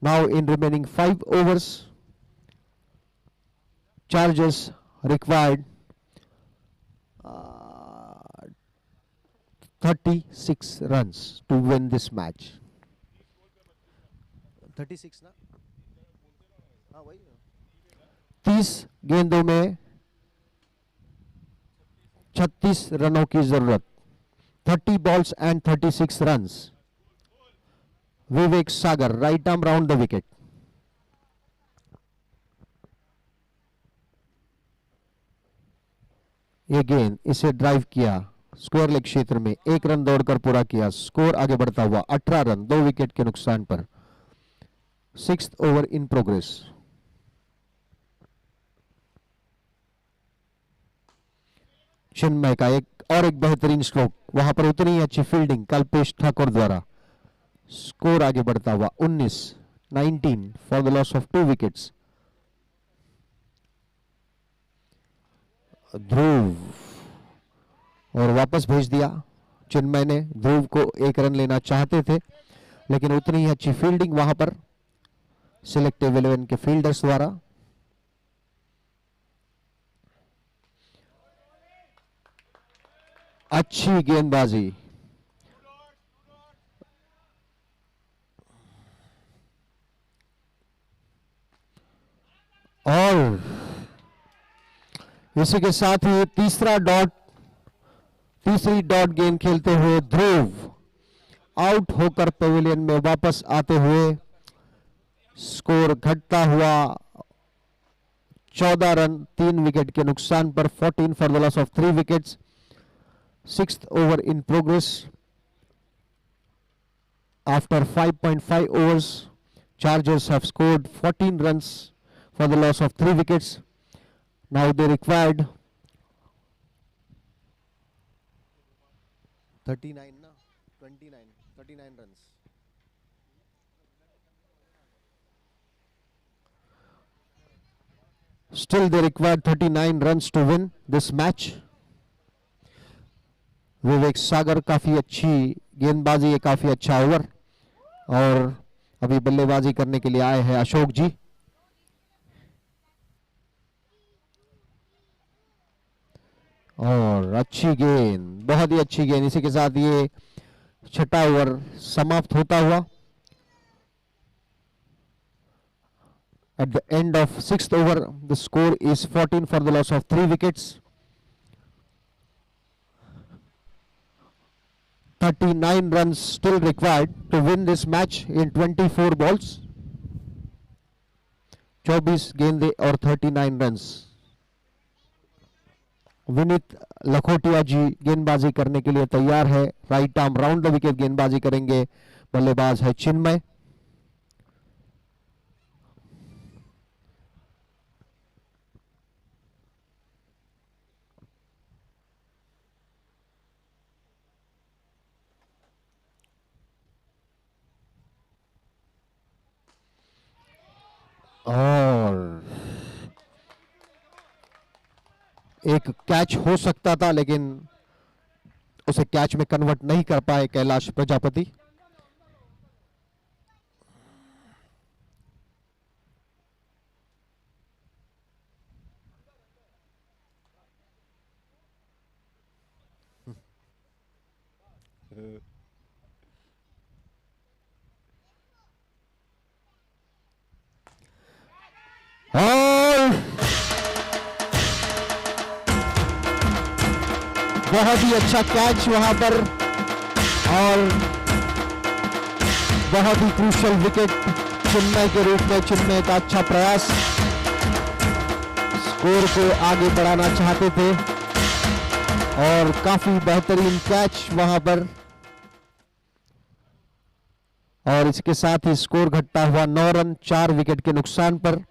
Now in remaining 5 overs, Chargers required 36 runs to win this match. 36 ना? हाँ वही। 30 गेंदों में 36 रनों की जरूरत। 30 balls and 36 runs. Vivek Sagar right arm round the wicket. ये गेंद इसे ड्राइव किया स्क्वायर लेग क्षेत्र में, 1 रन दौड़कर पूरा किया। स्कोर आगे बढ़ता हुआ 18 रन 2 विकेट के नुकसान पर। 6th over in progress. चिन्मय का एक बेहतरीन स्ट्रोक, वहां पर उतनी ही अच्छी फील्डिंग कल्पेश ठाकुर द्वारा। स्कोर आगे बढ़ता हुआ 19 for the loss of 2 wickets. Dhruv और वापस भेज दिया चिन्मय ने। ध्रुव को 1 रन लेना चाहते थे, लेकिन उतनी ही अच्छी फील्डिंग वहां पर सिलेक्टिव 11 के फील्डर्स द्वारा। अच्छी गेंदबाजी, और इसी के साथ ही तीसरी डॉट गेंद खेलते हुए ध्रुव आउट होकर पेविलियन में वापस आते हुए। स्कोर घटता हुआ 14 रन 3 विकेट के नुकसान पर। 14 for the loss of 3 wickets. 6th over in progress. After 5.5 overs, Chargers have scored 14 runs for the loss of 3 wickets. Now they required 39 ना? 39 runs. Still they required 39 runs to win this match. Vivek Sagar काफी अच्छी गेंदबाजी है, काफी अच्छा ओवर, और अभी बल्लेबाजी करने के लिए आए हैं अशोक जी। और अच्छी गेंद, बहुत ही अच्छी गेंद। इसी के साथ ये 6ठा ओवर समाप्त होता हुआ। At the end of 6th over, the score is 14 for the loss of 3 wickets. 39 runs still required to win this match in 24 balls. 24 गेंदें और 39 रन्स। विनीत लखोटिया जी गेंदबाजी करने के लिए तैयार है। Right arm round the wicket गेंदबाजी करेंगे, बल्लेबाज है चिन्मय। एक कैच हो सकता था लेकिन उसे कैच में कन्वर्ट नहीं कर पाए कैलाश प्रजापति। और बहुत ही अच्छा कैच वहां पर और बहुत ही क्रूशियल विकेट चिन्मय के रूप में। चिन्मय का अच्छा प्रयास, स्कोर को आगे बढ़ाना चाहते थे और काफी बेहतरीन कैच वहां पर। और इसके साथ ही स्कोर घटता हुआ 9 रन 4 विकेट के नुकसान पर।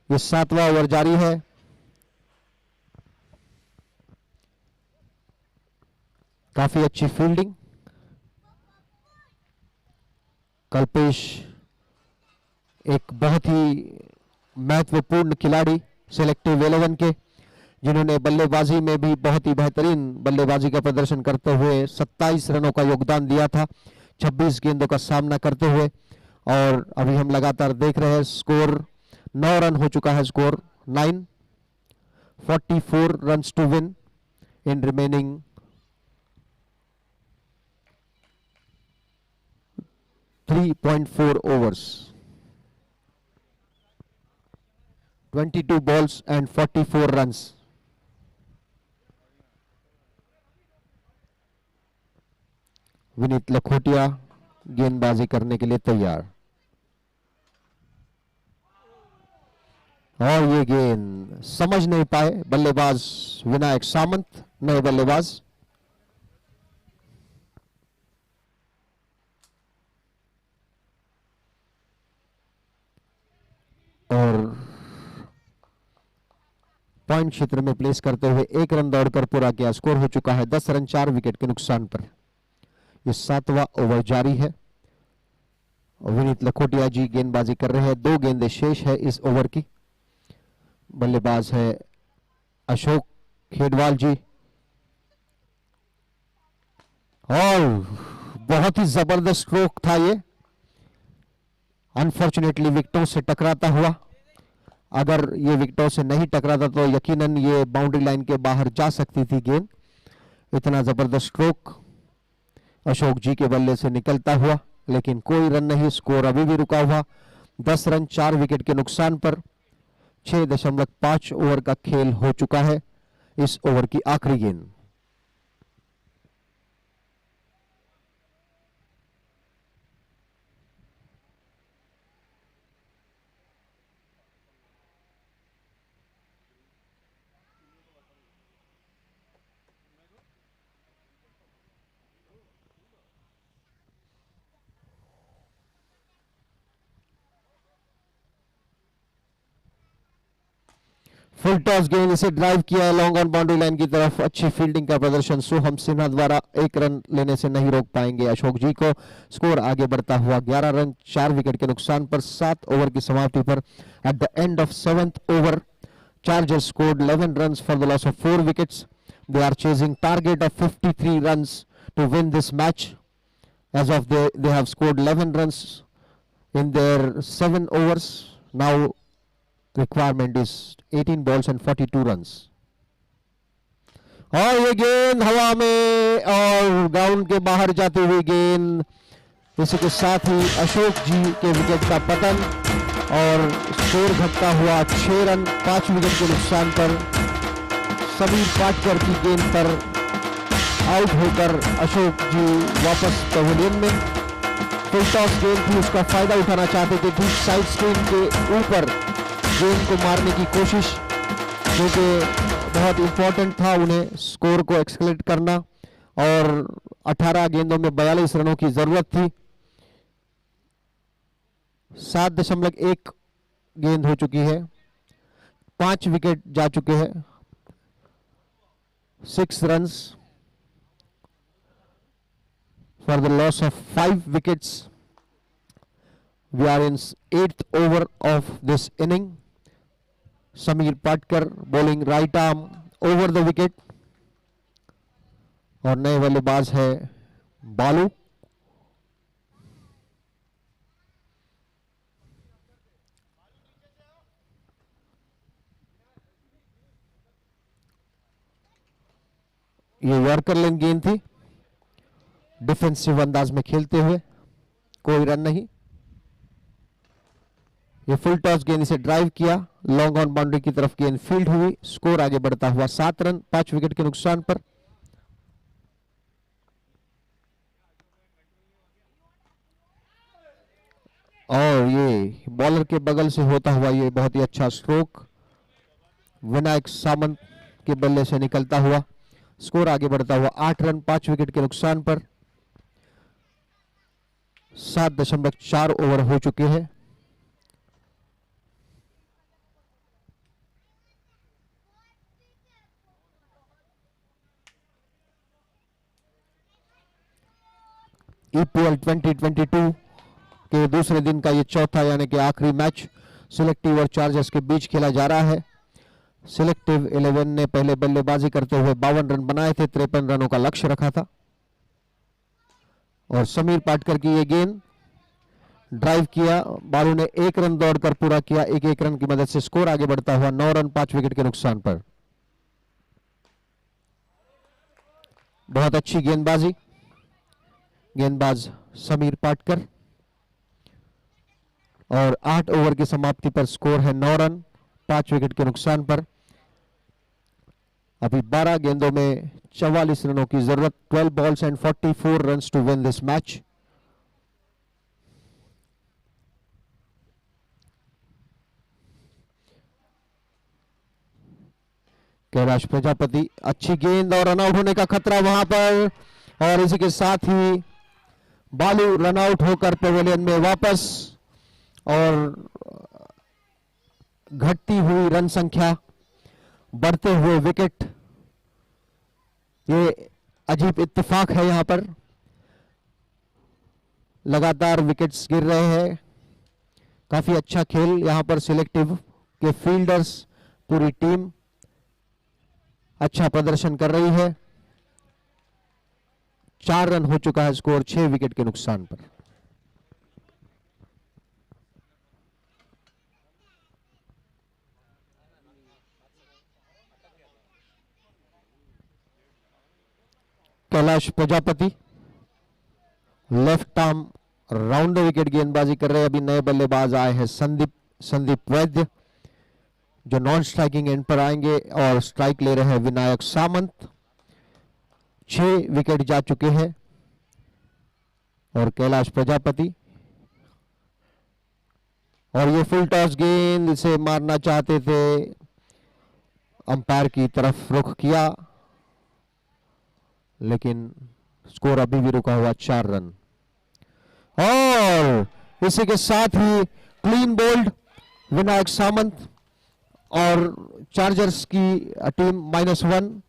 यह 7वां ओवर जारी है। काफी अच्छी फील्डिंग, कल्पेश एक बहुत ही महत्वपूर्ण खिलाड़ी सिलेक्टिव 11 के, जिन्होंने बल्लेबाजी में भी बहुत ही बेहतरीन बल्लेबाजी का प्रदर्शन करते हुए 27 रनों का योगदान दिया था 26 गेंदों का सामना करते हुए। और अभी हम लगातार देख रहे हैं स्कोर 9 रन हो चुका है। Score 9, 44 runs to win in remaining 3.4 overs, 22 balls and 44 runs. Vineet Lakhotia गेंदबाजी करने के लिए तैयार और ये गेंद समझ नहीं पाए बल्लेबाज विनायक सामंत, नए बल्लेबाज। और पॉइंट क्षेत्र में प्लेस करते हुए 1 रन दौड़कर पूरा किया। स्कोर हो चुका है 10 रन 4 विकेट के नुकसान पर। ये 7वां ओवर जारी है। विनीत लखोटिया जी गेंदबाजी कर रहे हैं। 2 गेंदें शेष है इस ओवर की। बल्लेबाज है अशोक खेडवाल जी और बहुत ही जबरदस्त स्ट्रोक था ये, अनफॉर्चुनेटली विकेटों से टकराता हुआ। अगर ये विकेटों से नहीं टकराता तो यकीनन ये बाउंड्री लाइन के बाहर जा सकती थी गेंद। इतना जबरदस्त स्ट्रोक अशोक जी के बल्ले से निकलता हुआ, लेकिन कोई रन नहीं। स्कोर अभी भी रुका हुआ 10 रन 4 विकेट के नुकसान पर। 6.5 ओवर का खेल हो चुका है। इस ओवर की आखिरी गेंद फुल टॉस गेंद इसे ड्राइव किया है लॉन्ग ऑन बाउंड्री लाइन की तरफ। अच्छी फील्डिंग का प्रदर्शन सोहम सिन्हा द्वारा 1 रन लेने से नहीं रोक पाएंगे अशोक जी को। स्कोर आगे बढ़ता हुआ 11 रन 4 विकेट के नुकसान पर 7 ओवर की समाप्ति पर। At the end of 7th over chargers scored 11 runs for the loss of 4 wickets. They are chasing target of 53 runs to win this match. As of they have scored 11 runs in their 7 overs. Now requirement is 18 balls and 42 runs. और ये गेंद हवा में और ग्राउंड के बाहर जाती हुई गेंद। इसी के साथ ही अशोक जी के विकेट का पतन और स्कोर घटता हुआ 6 रन 5 विकेट के नुकसान पर। समीर पाटकर की गेंद पर आउट होकर अशोक जी वापस पवेलियन में। फुल टॉस गेंद थी, उसका फायदा उठाना चाहते थे। ठीक साइड स्क्रीन के ऊपर गेंद को मारने की कोशिश, जो कि बहुत इंपॉर्टेंट था उन्हें स्कोर को एक्सकेलेट करना। और 18 गेंदों में 42 रनों की जरूरत थी। 7.1 गेंद हो चुकी है, 5 विकेट जा चुके हैं, 6 runs for the loss of 5 wickets. We are in 8th over of this inning. Sameer Patkar bowling right arm over the wicket और नए बल्लेबाज है बालू। ये यॉर्कर लेन गेंद थी, डिफेंसिव अंदाज में खेलते हुए, कोई रन नहीं। ये फुल टॉस गेंद इसे ड्राइव किया, लॉन्ग ऑन बाउंड्री की तरफ गेंद फील्ड हुई, स्कोर आगे बढ़ता हुआ 7 रन 5 विकेट के नुकसान पर। और ये बॉलर के बगल से होता हुआ ये बहुत ही अच्छा स्ट्रोक विनायक सामंत के बल्ले से निकलता हुआ, स्कोर आगे बढ़ता हुआ 8 रन 5 विकेट के नुकसान पर। 7.4 ओवर हो चुके हैं। ईपीएल 2022 के दूसरे दिन का ये चौथा यानी कि आखिरी मैच सिलेक्टिव और चार्जर्स के बीच खेला जा रहा है। सिलेक्टिव 11 ने पहले बल्लेबाजी करते हुए 52 रन बनाए थे, 53 रनों का लक्ष्य रखा था। और समीर पाटकर की ये गेंद ड्राइव किया, बालू ने 1 रन दौड़कर पूरा किया, 1 रन की मदद से स्कोर आगे बढ़ता हुआ 9 रन 5 विकेट के नुकसान पर। बहुत अच्छी गेंदबाजी, गेंदबाज समीर पाटकर। और 8 ओवर की समाप्ति पर स्कोर है 9 रन 5 विकेट के नुकसान पर। अभी 12 गेंदों में 44 रनों की जरूरत, 12 balls and 44 runs to win this match. Kailash Prajapati, अच्छी गेंद और रनआउट होने का खतरा वहां पर, और इसी के साथ ही बालू रनआउट होकर पेविलियन में वापस। और घटती हुई रन संख्या, बढ़ते हुए विकेट, ये अजीब इत्तेफाक है। यहां पर लगातार विकेट्स गिर रहे हैं, काफी अच्छा खेल यहां पर सिलेक्टिव के फील्डर्स, पूरी टीम अच्छा प्रदर्शन कर रही है। 4 रन हो चुका है स्कोर 6 विकेट के नुकसान पर। Kailash Prajapati left arm round wicket गेंदबाजी कर रहे हैं। अभी नए बल्लेबाज आए हैं संदीप वैद्य, जो नॉन स्ट्राइकिंग एंड पर आएंगे, और स्ट्राइक ले रहे हैं विनायक सामंत। 6 विकेट जा चुके हैं। और कैलाश प्रजापति, और ये फुल टॉस गेंद इसे मारना चाहते थे, अंपायर की तरफ रुख किया, लेकिन स्कोर अभी भी रुका हुआ 4 रन। और इसी के साथ ही क्लीन बोल्ड विनायक सामंत, और चार्जर्स की टीम -1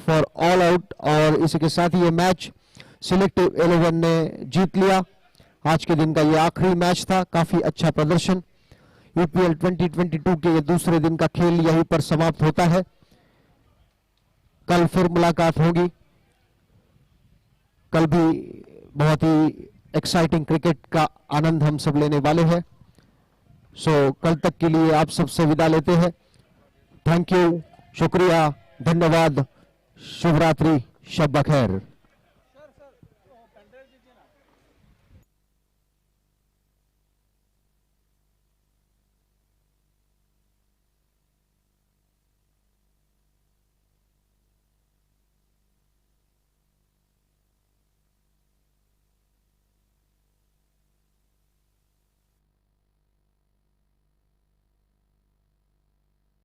फॉर ऑल आउट। और इसी के साथ ही ये मैच सिलेक्टिव 11 ने जीत लिया। आज के दिन का ये आखिरी मैच था, काफी अच्छा प्रदर्शन। ईपीएल 2022 के ये दूसरे दिन का खेल यहीं पर समाप्त होता है। कल फिर मुलाकात होगी। कल भी बहुत ही एक्साइटिंग क्रिकेट का आनंद हम सब लेने वाले हैं। सो कल तक के लिए आप सबसे विदा लेते हैं। थैंक यू, शुक्रिया, धन्यवाद, शुभ रात्रि, शब बखैर।